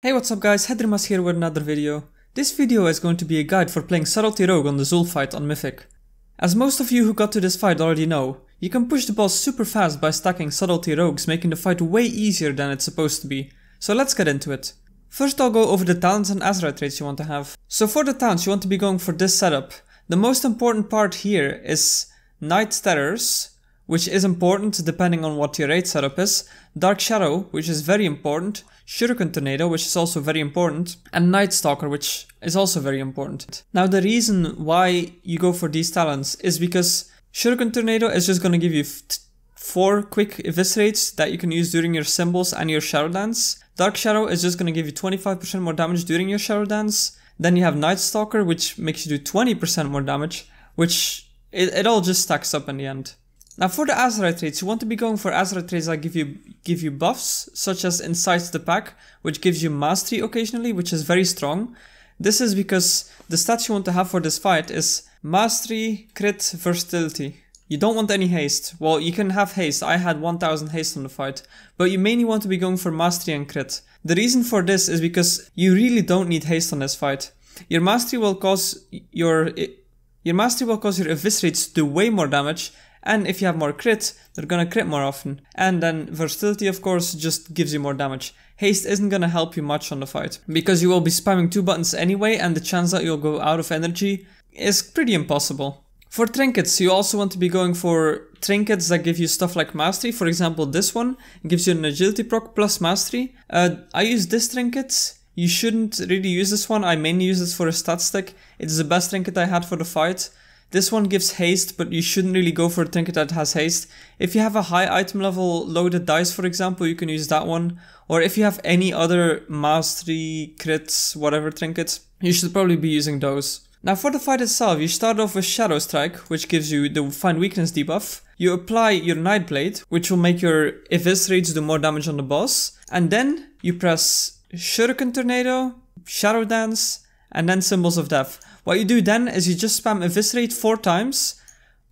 Hey, what's up guys, Hedrymas here with another video. This video is going to be a guide for playing Subtlety Rogue on the Zul fight on Mythic. As most of you who got to this fight already know, you can push the boss super fast by stacking Subtlety Rogues, making the fight way easier than it's supposed to be. So let's get into it. First I'll go over the talents and Azerite traits you want to have. So for the talents you want to be going for this setup. The most important part here is Night Terrors, which is important depending on what your raid setup is, Dark Shadow, which is very important, Shuriken Tornado, which is also very important, and Night Stalker, which is also very important. Now the reason why you go for these talents is because Shuriken Tornado is just going to give you 4 quick eviscerates that you can use during your symbols and your Shadow Dance. Dark Shadow is just going to give you 25% more damage during your Shadow Dance. Then you have Night Stalker, which makes you do 20% more damage, which it all just stacks up in the end. Now for the Azerite traits, you want to be going for Azerite traits that give you buffs, such as Incite the Pack, which gives you Mastery occasionally, which is very strong. This is because the stats you want to have for this fight is Mastery, Crit, Versatility. You don't want any haste. Well, you can have haste. I had 1000 haste on the fight, but you mainly want to be going for Mastery and Crit. The reason for this is because you really don't need haste on this fight. Your Mastery will cause your eviscerates to do way more damage. And if you have more crit, they're gonna crit more often. And then Versatility, of course, just gives you more damage. Haste isn't gonna help you much on the fight, because you will be spamming 2 buttons anyway, and the chance that you'll go out of energy is pretty impossible. For trinkets, you also want to be going for trinkets that give you stuff like Mastery. For example, this one gives you an Agility proc plus Mastery. I use this trinket. You shouldn't really use this one. I mainly use this for a stat stick. It's the best trinket I had for the fight. This one gives haste, but you shouldn't really go for a trinket that has haste. If you have a high item level loaded dice, for example, you can use that one. Or if you have any other Mastery, crits, whatever trinkets, you should probably be using those. Now for the fight itself, you start off with Shadow Strike, which gives you the Find Weakness debuff. You apply your Nightblade, which will make your eviscerates do more damage on the boss. And then you press Shuriken Tornado, Shadow Dance, and then Symbols of Death. What you do then is you just spam Eviscerate 4 times.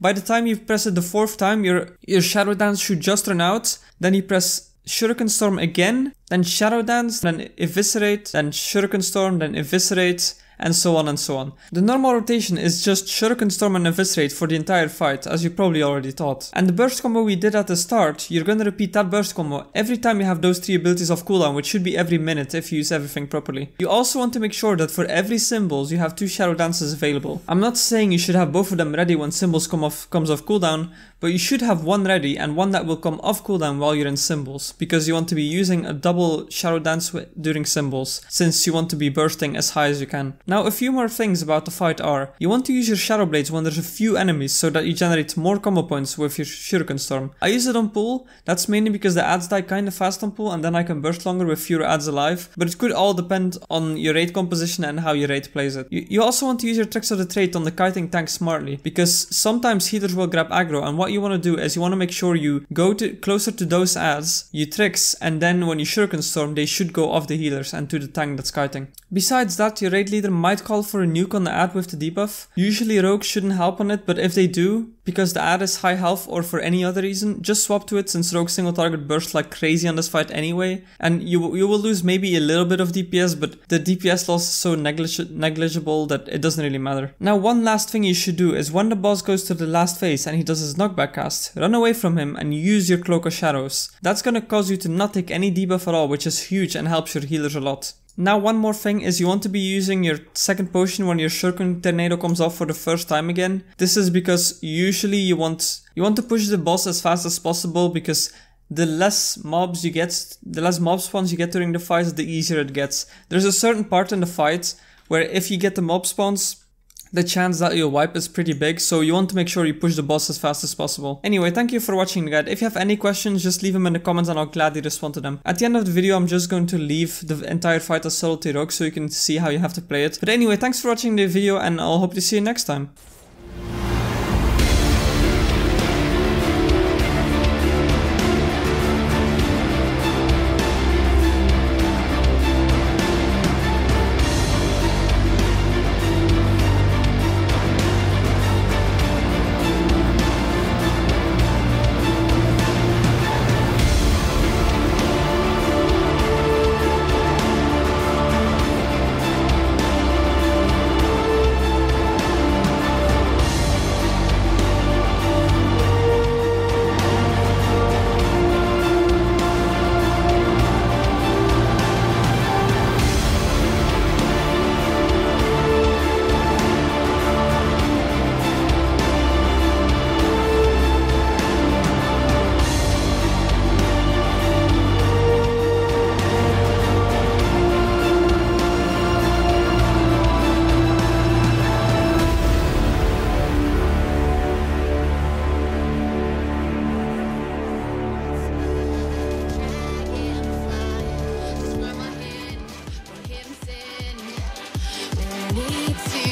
By the time you press it the 4th time, your Shadow Dance should just run out. Then you press Shuriken Storm again, then Shadow Dance, then Eviscerate, then Shuriken Storm, then Eviscerate, and so on and so on. The normal rotation is just Shuriken Storm and Eviscerate for the entire fight, as you probably already thought. And the burst combo we did at the start, you're gonna repeat that burst combo every time you have those 3 abilities off cooldown, which should be every minute if you use everything properly. You also want to make sure that for every symbols you have 2 Shadow Dances available. I'm not saying you should have both of them ready when symbols comes off cooldown, but you should have one ready and one that will come off cooldown while you're in symbols, because you want to be using a double Shadow Dance during symbols, since you want to be bursting as high as you can. Now a few more things about the fight are, you want to use your Shadow Blades when there's a few enemies so that you generate more combo points with your Shuriken Storm. I use it on pull, that's mainly because the adds die kinda fast on pull and then I can burst longer with fewer adds alive, but it could all depend on your raid composition and how your raid plays it. You also want to use your Tricks of the Trade on the kiting tank smartly, because sometimes healers will grab aggro, and what you want to do is you want to make sure you go closer to those adds, you tricks, and then when you Shuriken Storm they should go off the healers and to the tank that's kiting. Besides that, your raid leader might call for a nuke on the ad with the debuff. Usually rogues shouldn't help on it, but if they do, because the ad is high health or for any other reason, just swap to it, since rogue single target bursts like crazy on this fight anyway, and you will lose maybe a little bit of DPS, but the DPS loss is so negligible that it doesn't really matter. Now one last thing you should do is when the boss goes to the last phase and he does his knockback cast, run away from him and use your Cloak of Shadows. That's gonna cause you to not take any debuff at all, which is huge and helps your healers a lot. Now one more thing is you want to be using your second potion when your Shuriken Tornado comes off for the first time again. This is because usually you want to push the boss as fast as possible, because the less mob spawns you get during the fight, the easier it gets. There's a certain part in the fight where if you get the mob spawns, the chance that you'll wipe is pretty big, so you want to make sure you push the boss as fast as possible. Anyway, thank you for watching the guide. If you have any questions, just leave them in the comments and I'll gladly respond to them. At the end of the video, I'm just going to leave the entire fight as Subtlety Rogue so you can see how you have to play it. But anyway, thanks for watching the video and I'll hope to see you next time. need to